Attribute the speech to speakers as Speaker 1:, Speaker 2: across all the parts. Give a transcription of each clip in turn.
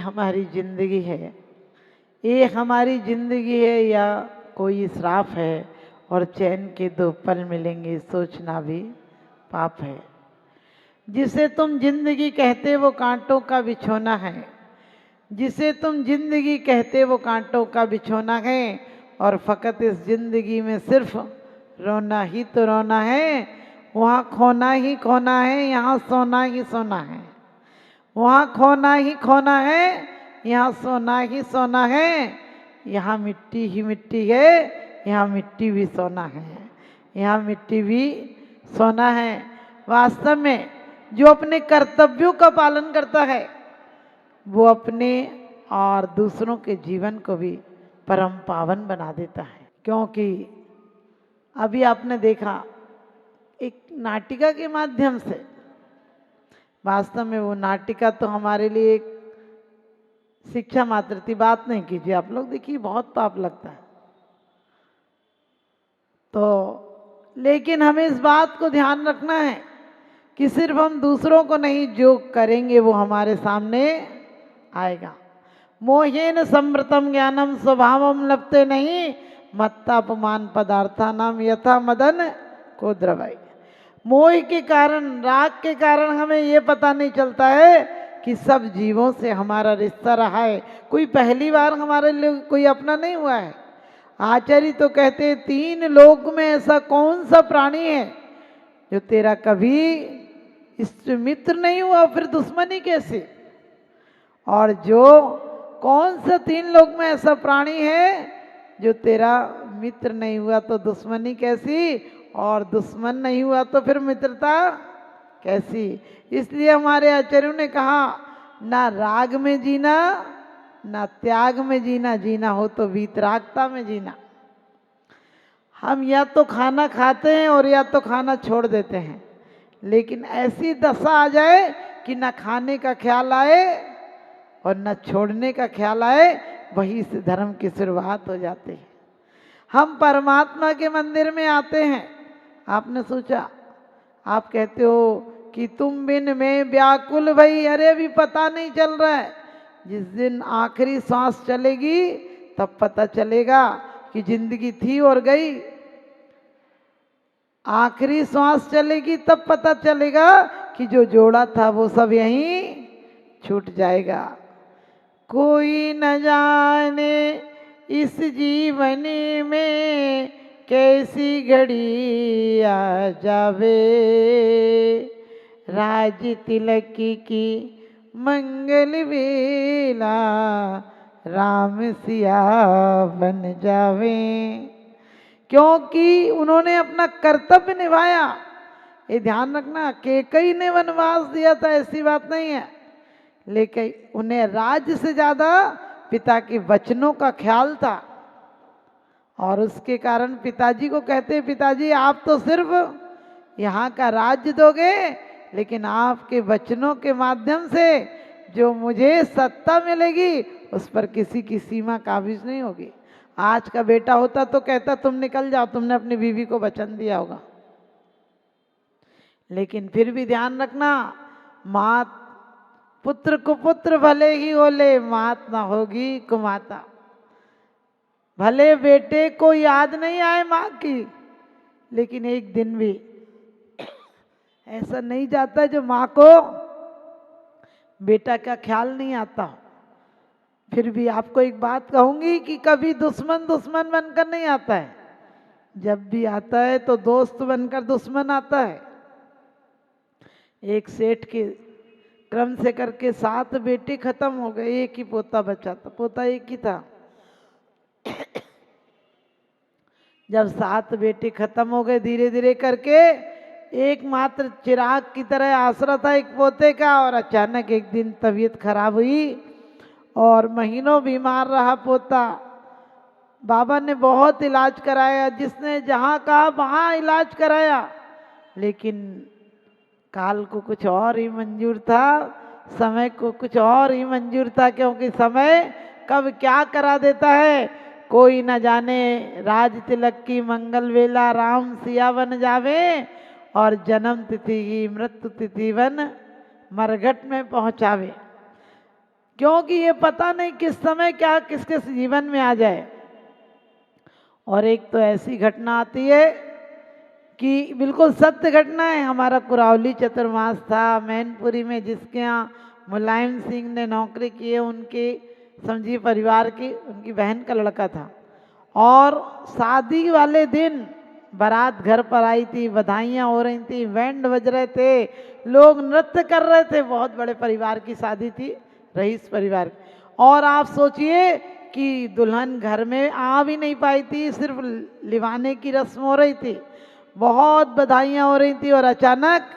Speaker 1: हमारी जिंदगी है, ये हमारी जिंदगी है या कोई श्राप है, और चैन के 2 पल मिलेंगे सोचना भी पाप है। जिसे तुम जिंदगी कहते वो कांटों का बिछोना है, जिसे तुम जिंदगी कहते वो कांटों का बिछोना है, और फकत इस जिंदगी में सिर्फ रोना ही तो रोना है। वहाँ खोना ही खोना है, यहाँ सोना ही सोना है। वहाँ खोना ही खोना है, यहाँ सोना ही सोना है। यहाँ मिट्टी ही मिट्टी है, यहाँ मिट्टी भी सोना है, यहाँ मिट्टी भी सोना है। वास्तव में जो अपने कर्तव्यों का पालन करता है वो अपने और दूसरों के जीवन को भी परम पावन बना देता है। क्योंकि अभी आपने देखा एक नाटिका के माध्यम से, वास्तव में वो नाटिका तो हमारे लिए एक शिक्षा मात्र थी। बात नहीं कीजिए आप लोग, देखिए बहुत पाप लगता है तो, लेकिन हमें इस बात को ध्यान रखना है कि सिर्फ हम दूसरों को नहीं, जो करेंगे वो हमारे सामने आएगा। मोहेन समृतम ज्ञानम स्वभावम लपते नहीं, मत्तापमान पदार्था नाम यथा मदन को द्रवाई। मोह के कारण, राग के कारण हमें ये पता नहीं चलता है कि सब जीवों से हमारा रिश्ता रहा है, कोई पहली बार हमारे लिए कोई अपना नहीं हुआ है। आचार्य तो कहते हैं 3 लोक में ऐसा कौन सा प्राणी है जो तेरा कभी इष्ट मित्र नहीं हुआ, फिर दुश्मनी कैसे। और जो कौन सा 3 लोक में ऐसा प्राणी है जो तेरा मित्र नहीं हुआ तो दुश्मनी कैसी, और दुश्मन नहीं हुआ तो फिर मित्रता कैसी। इसलिए हमारे आचार्यों ने कहा, ना राग में जीना ना त्याग में जीना, जीना हो तो वीतरागता में जीना। हम या तो खाना खाते हैं और या तो खाना छोड़ देते हैं, लेकिन ऐसी दशा आ जाए कि ना खाने का ख्याल आए और न छोड़ने का ख्याल आए, वही से धर्म की शुरुआत हो जाती है। हम परमात्मा के मंदिर में आते हैं, आपने सोचा, आप कहते हो कि तुम बिन में व्याकुल भई, अरे अभी पता नहीं चल रहा है। जिस दिन आखिरी सांस चलेगी तब पता चलेगा कि जिंदगी थी और गई। आखिरी सांस चलेगी तब पता चलेगा कि जो जोड़ा था वो सब यहीं छूट जाएगा। कोई न जाने इस जीवन में कैसी घड़ी आ जावे, राज तिलक की मंगल वेला राम सिया बन जावे। क्योंकि उन्होंने अपना कर्तव्य निभाया। ये ध्यान रखना, कैकेयी ने वनवास दिया था ऐसी बात नहीं है, लेकिन उन्हें राज्य से ज्यादा पिता के वचनों का ख्याल था। और उसके कारण पिताजी को कहते, पिताजी आप तो सिर्फ यहाँ का राज्य दोगे, लेकिन आपके वचनों के माध्यम से जो मुझे सत्ता मिलेगी उस पर किसी की सीमा काबिज नहीं होगी। आज का बेटा होता तो कहता तुम निकल जाओ, तुमने अपनी बीवी को वचन दिया होगा। लेकिन फिर भी ध्यान रखना, मात पुत्र कुपुत्र भले ही होले, मात ना होगी कुमाता। भले बेटे को याद नहीं आए माँ की, लेकिन एक दिन भी ऐसा नहीं जाता जो माँ को बेटा का ख्याल नहीं आता। फिर भी आपको एक बात कहूंगी कि कभी दुश्मन दुश्मन बनकर नहीं आता है, जब भी आता है तो दोस्त बनकर दुश्मन आता है। एक सेठ के क्रम से करके 7 बेटे खत्म हो गए, एक ही पोता बचा था, पोता एक ही था। जब 7 बेटे खत्म हो गए धीरे धीरे करके, एकमात्र चिराग की तरह आसरा था एक पोते का, और अचानक एक दिन तबीयत खराब हुई और महीनों बीमार रहा पोता। बाबा ने बहुत इलाज कराया, जिसने जहाँ कहा वहाँ इलाज कराया, लेकिन काल को कुछ और ही मंजूर था, समय को कुछ और ही मंजूर था। क्योंकि समय कब क्या करा देता है कोई न जाने। राज तिलक की मंगल वेला राम सिया बन जावे, और जन्म तिथि की मृत्यु तिथि बन मरघट में पहुँचावे। क्योंकि ये पता नहीं किस समय क्या किसके जीवन में आ जाए। और एक तो ऐसी घटना आती है कि बिल्कुल सत्य घटना है। हमारा कुरावली चतुर्मास था मैनपुरी में, जिसके यहाँ मुलायम सिंह ने नौकरी की है, उनके समझिए परिवार की उनकी बहन का लड़का था। और शादी वाले दिन बारात घर पर आई थी, बधाइयाँ हो रही थी, बैंड बज रहे थे, लोग नृत्य कर रहे थे। बहुत बड़े परिवार की शादी थी, रईस परिवार की। और आप सोचिए कि दुल्हन घर में आ भी नहीं पाई थी, सिर्फ लिवाने की रस्म हो रही थी, बहुत बधाइयाँ हो रही थी। और अचानक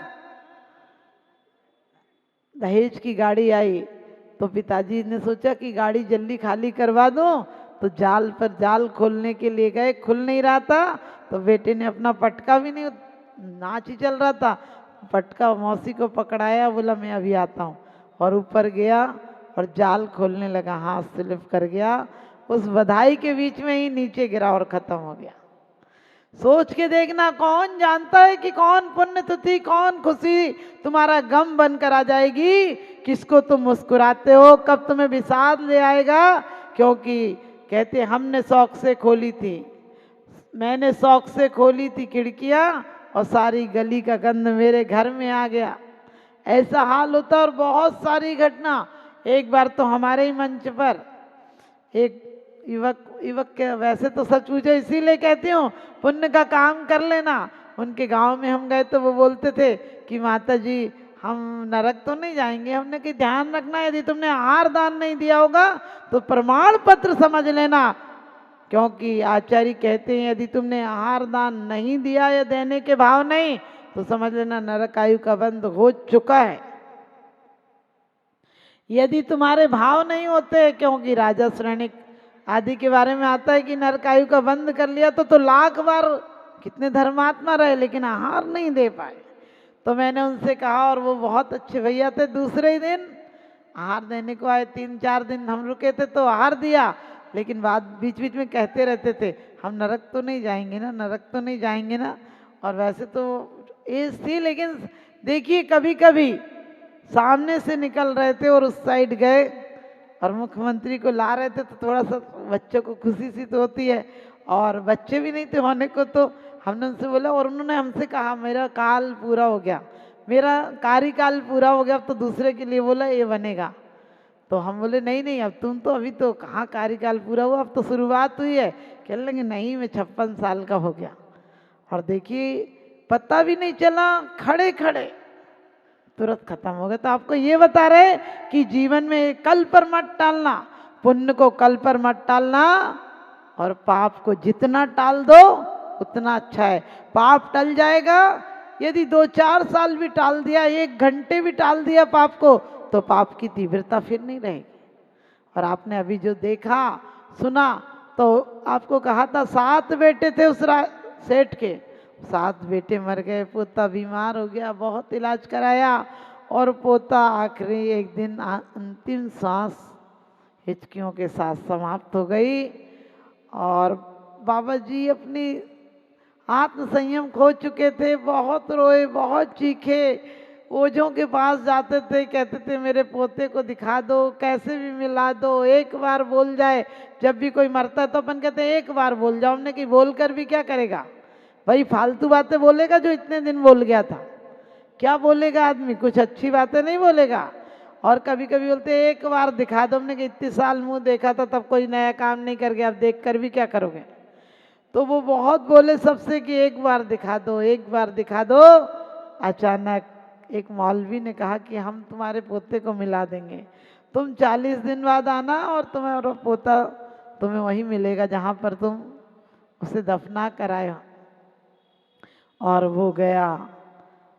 Speaker 1: दहेज की गाड़ी आई तो पिताजी ने सोचा कि गाड़ी जल्दी खाली करवा दो, तो जाल पर जाल खोलने के लिए गए, खुल नहीं रहा था। तो बेटे ने अपना पटका भी नहीं, नाच ही चल रहा था, पटका मौसी को पकड़ाया, बोला मैं अभी आता हूँ, और ऊपर गया और जाल खोलने लगा, हाथ स्लिप कर गया, उस बधाई के बीच में ही नीचे गिरा और खत्म हो गया। सोच के देखना, कौन जानता है कि कौन पुण्यतिथि, कौन खुशी तुम्हारा गम बनकर आ जाएगी, किसको तुम मुस्कुराते हो, कब तुम्हें विषाद ले आएगा। क्योंकि कहते हमने शौक से खोली थी, मैंने शौक से खोली थी खिड़कियां और सारी गली का गंध मेरे घर में आ गया। ऐसा हाल होता। और बहुत सारी घटना। एक बार तो हमारे ही मंच पर एक युवक के, वैसे तो सच पूछो इसीलिए कहती हूँ पुण्य का काम कर लेना। उनके गांव में हम गए तो वो बोलते थे कि माता जी हम नरक तो नहीं जाएंगे। हमने कि ध्यान रखना, यदि तुमने आहार दान नहीं दिया होगा तो प्रमाण पत्र समझ लेना, क्योंकि आचार्य कहते हैं यदि तुमने आहार दान नहीं दिया या देने के भाव नहीं, तो समझ लेना नरक आयु का बंद हो चुका है। यदि तुम्हारे भाव नहीं होते, क्योंकि राजा श्रेणिक आदि के बारे में आता है कि नरकायु का बंद कर लिया तो लाख बार कितने धर्मात्मा रहे लेकिन आहार नहीं दे पाए। तो मैंने उनसे कहा, और वो बहुत अच्छे भैया थे, दूसरे ही दिन आहार देने को आए। 3-4 दिन हम रुके थे तो आहार दिया, लेकिन बाद बीच बीच में कहते रहते थे हम नरक तो नहीं जाएंगे ना, नरक तो नहीं जाएंगे ना। और वैसे तो एज थी, लेकिन देखिए कभी कभी सामने से निकल रहे थे और उस साइड गए और मुख्यमंत्री को ला रहे थे, तो थोड़ा सा बच्चों को खुशी सी तो होती है, और बच्चे भी नहीं थे होने को। तो हमने उनसे बोला, और उन्होंने हमसे कहा मेरा काल पूरा हो गया, मेरा कार्यकाल पूरा हो गया, अब तो दूसरे के लिए बोला ये बनेगा। तो हम बोले नहीं नहीं, अब तुम तो अभी तो कहाँ कार्यकाल पूरा हुआ, अब तो शुरुआत हुई है। कहने लगे नहीं, मैं 56 साल का हो गया। और देखिए पता भी नहीं चला, खड़े खड़े तुरंत खत्म हो गया। तो आपको ये बता रहे कि जीवन में कल पर मत टालना, पुण्य को कल पर मत टालना, और पाप को जितना टाल दो उतना अच्छा है। पाप टल जाएगा, यदि 2-4 साल भी टाल दिया, 1 घंटे भी टाल दिया पाप को, तो पाप की तीव्रता फिर नहीं रहेगी। और आपने अभी जो देखा सुना, तो आपको कहा था 7 बेटे थे उस सेठ के, 7 बेटे मर गए, पोता बीमार हो गया, बहुत इलाज कराया, और पोता आखिरी एक दिन अंतिम सांस हिचकियों के साथ समाप्त हो गई। और बाबा जी अपनी आत्म संयम खो चुके थे, बहुत रोए, बहुत चीखे, ओझों के पास जाते थे, कहते थे मेरे पोते को दिखा दो, कैसे भी मिला दो, एक बार बोल जाए। जब भी कोई मरता तो अपन कहते हैं एक बार बोल जाओ, हमने कि बोल कर भी क्या करेगा भाई, फालतू बातें बोलेगा जो इतने दिन बोल गया था, क्या बोलेगा आदमी, कुछ अच्छी बातें नहीं बोलेगा। और कभी कभी बोलते एक बार दिखा दो, हमने कि इतने साल मुंह देखा था तब कोई नया काम नहीं कर गया, अब देख कर भी क्या करोगे। तो वो बहुत बोले सबसे कि एक बार दिखा दो, एक बार दिखा दो। अचानक एक मौलवी ने कहा कि हम तुम्हारे पोते को मिला देंगे, तुम 40 दिन बाद आना और तुम्हारा पोता तुम्हें वहीं मिलेगा जहाँ पर तुम उसे दफना कराए हो। और वो गया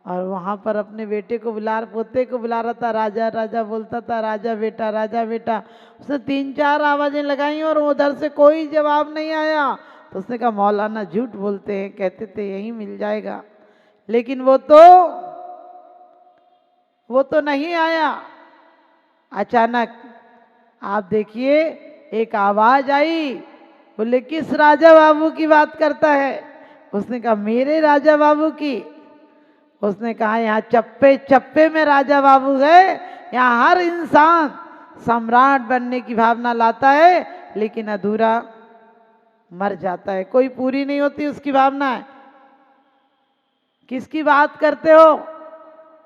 Speaker 1: और वहाँ पर अपने बेटे को पोते को बुला रहा था, राजा राजा बोलता था, राजा बेटा राजा बेटा। उसने 3-4 आवाज़ें लगाई और उधर से कोई जवाब नहीं आया। तो उसने कहा मौलाना झूठ बोलते हैं, कहते थे यहीं मिल जाएगा, लेकिन वो तो नहीं आया। अचानक आप देखिए एक आवाज आई, बोले किस राजा बाबू की बात करता है। उसने कहा मेरे राजा बाबू की। उसने कहा यहाँ चप्पे चप्पे में राजा बाबू है, यहाँ हर इंसान सम्राट बनने की भावना लाता है, लेकिन अधूरा मर जाता है। कोई पूरी नहीं होती उसकी भावना है। किसकी बात करते हो?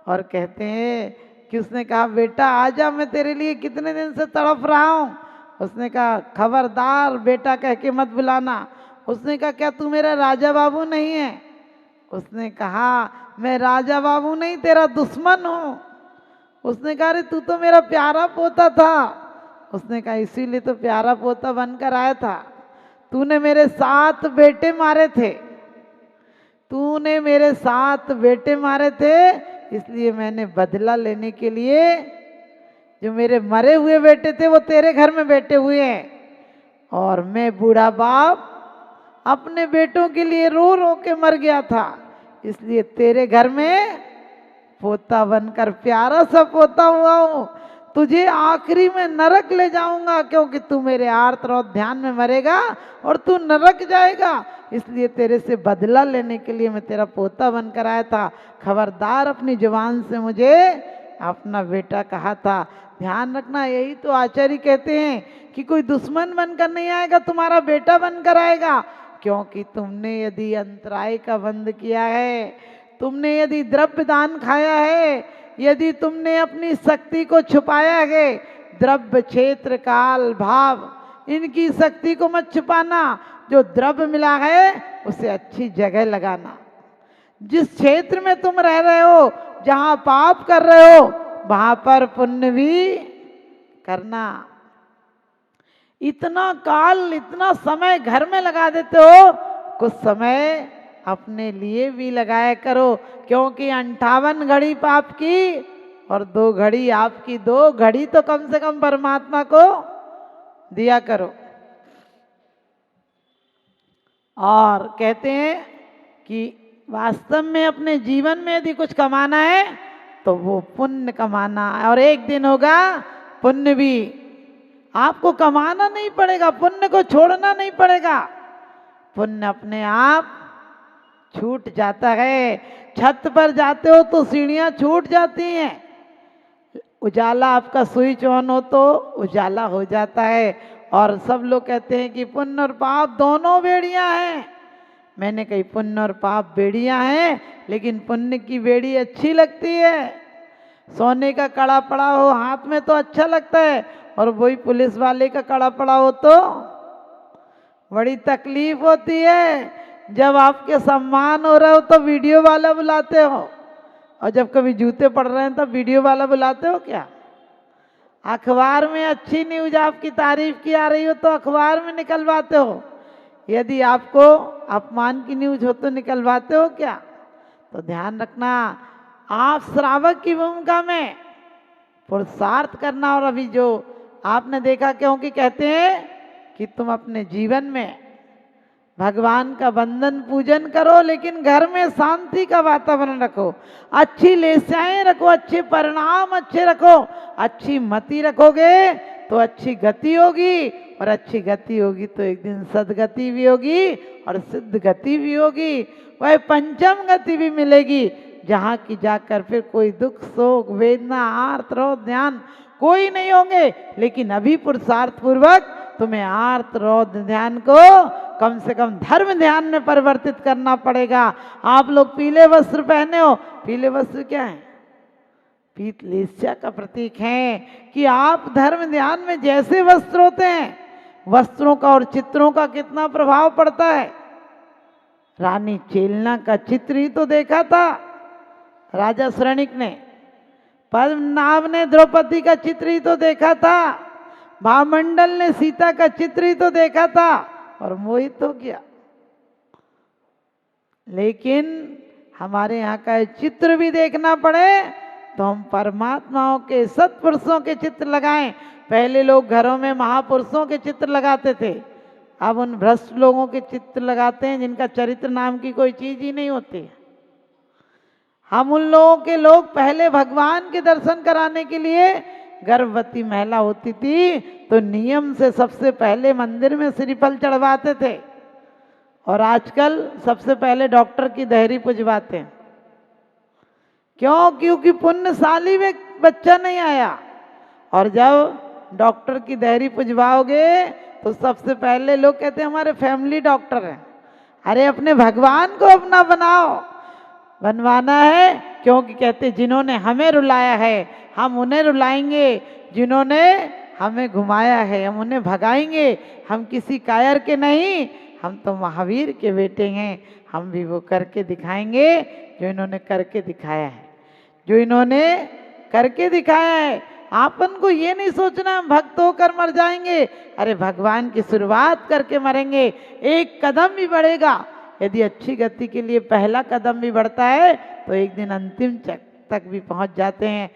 Speaker 1: और कहते हैं कि उसने कहा बेटा आजा, मैं तेरे लिए कितने दिन से तड़प रहा हूँ। उसने कहा खबरदार बेटा कह के मत बुलाना। उसने कहा क्या तू मेरा राजा बाबू नहीं है? उसने कहा मैं राजा बाबू नहीं तेरा दुश्मन हूँ। उसने कहा अरे तू तो मेरा प्यारा पोता था। उसने कहा इसीलिए तो प्यारा पोता बनकर आया था। तूने मेरे 7 बेटे मारे थे, तूने मेरे 7 बेटे मारे थे, इसलिए मैंने बदला लेने के लिए, जो मेरे मरे हुए बेटे थे वो तेरे घर में बैठे हुए हैं, और मैं बूढ़ा बाप अपने बेटों के लिए रो रो के मर गया था, इसलिए तेरे घर में पोता बनकर प्यारा सा पोता हुआ हूँ। तुझे आखिरी में नरक ले जाऊंगा, क्योंकि तू मेरे आर्त और ध्यान में मरेगा और तू नरक जाएगा, इसलिए तेरे से बदला लेने के लिए मैं तेरा पोता बनकर आया था। खबरदार अपनी जुबान से मुझे अपना बेटा कहा था। ध्यान रखना, यही तो आचार्य कहते हैं कि कोई दुश्मन बनकर नहीं आएगा, तुम्हारा बेटा बनकर आएगा। क्योंकि तुमने यदि अंतराय का बंद किया है, तुमने यदि द्रव्य दान खाया है, यदि तुमने अपनी शक्ति को छुपाया है, द्रव्य क्षेत्र काल भाव इनकी शक्ति को मत छुपाना। जो द्रव्य मिला है उसे अच्छी जगह लगाना। जिस क्षेत्र में तुम रह रहे हो, जहां पाप कर रहे हो, वहां पर पुण्य भी करना। इतना काल इतना समय घर में लगा देते हो, कुछ समय अपने लिए भी लगाया करो, क्योंकि 58 घड़ी पाप की और 2 घड़ी आपकी। 2 घड़ी तो कम से कम परमात्मा को दिया करो। और कहते हैं कि वास्तव में अपने जीवन में यदि कुछ कमाना है तो वो पुण्य कमाना है, और एक दिन होगा पुण्य भी। आपको कमाना नहीं पड़ेगा, पुण्य को छोड़ना नहीं पड़ेगा, पुण्य अपने आप छूट जाता है। छत पर जाते हो तो सीढ़ियां छूट जाती हैं, उजाला आपका स्विच ऑन हो तो उजाला हो जाता है। और सब लोग कहते हैं कि पुण्य और पाप दोनों बेड़ियां हैं। मैंने कही पुण्य और पाप बेड़ियां हैं, लेकिन पुण्य की बेड़ी अच्छी लगती है। सोने का कड़ा पड़ा हो हाथ में तो अच्छा लगता है, और वही पुलिस वाले का कड़ा पड़ा हो तो बड़ी तकलीफ होती है। जब आपके सम्मान हो रहा हो तो वीडियो वाला बुलाते हो, और जब कभी जूते पड़ रहे हैं तो वीडियो वाला बुलाते हो क्या? अखबार में अच्छी न्यूज आपकी तारीफ की आ रही हो तो अखबार में निकलवाते हो, यदि आपको अपमान की न्यूज हो तो निकलवाते हो क्या? तो ध्यान रखना, आप श्रावक की भूमिका में पुरुषार्थ करना। और अभी जो आपने देखा, क्योंकि कहते हैं कि तुम अपने जीवन में भगवान का वंदन पूजन करो, लेकिन घर में शांति का वातावरण रखो, अच्छी लेसाएं रखो, अच्छे परिणाम अच्छे रखो। अच्छी मति रखोगे तो अच्छी गति होगी, और अच्छी गति होगी तो एक दिन सदगति भी होगी और सिद्ध गति भी होगी। वह पंचम गति भी मिलेगी, जहाँ की जाकर फिर कोई दुख शोक वेदना आर्त रोध ध्यान कोई नहीं होंगे। लेकिन अभी पुरुषार्थ पूर्वक तुम्हें आर्त रोध ध्यान को कम से कम धर्म ध्यान में परिवर्तित करना पड़ेगा। आप लोग पीले वस्त्र पहने हो, पीले वस्त्र क्या है? पीतलेस्या का प्रतीक है कि आप धर्म ध्यान में जैसे वस्त्र होते हैं, वस्त्रों का और चित्रों का कितना प्रभाव पड़ता है। रानी चेलना का चित्र ही तो देखा था राजा श्रेणिक ने, पद्मनाभ ने द्रौपदी का चित्र ही तो देखा था, भामंडल ने सीता का चित्र ही तो देखा था और मोहित हो गया। लेकिन हमारे यहाँ का चित्र भी देखना पड़े तो हम परमात्माओं के सत्पुरुषों के चित्र लगाएं। पहले लोग घरों में महापुरुषों के चित्र लगाते थे, अब उन भ्रष्ट लोगों के चित्र लगाते हैं जिनका चरित्र नाम की कोई चीज ही नहीं होती। हम उन लोगों के लोग पहले भगवान के दर्शन कराने के लिए, गर्भवती महिला होती थी तो नियम से सबसे पहले मंदिर में श्रीफल चढ़वाते थे, और आजकल सबसे पहले डॉक्टर की देहरी पुजवाते हैं। क्यों? क्योंकि पुण्यशाली में बच्चा नहीं आया, और जब डॉक्टर की देहरी पुजवाओगे तो सबसे पहले लोग कहते हैं हमारे फैमिली डॉक्टर हैं। अरे अपने भगवान को अपना बनाओ, बनवाना है, क्योंकि कहते जिन्होंने हमें रुलाया है हम उन्हें रुलाएंगे, जिन्होंने हमें घुमाया है हम उन्हें भगाएंगे। हम किसी कायर के नहीं, हम तो महावीर के बेटे हैं। हम भी वो करके दिखाएंगे जो इन्होंने करके दिखाया है, जो इन्होंने करके दिखाया है। आपन को ये नहीं सोचना हम भक्त होकर मर जाएंगे। अरे भगवान की शुरुआत करके मरेंगे। एक कदम भी बढ़ेगा, यदि अच्छी गति के लिए पहला कदम भी बढ़ता है तो एक दिन अंतिम तक भी पहुंच जाते हैं।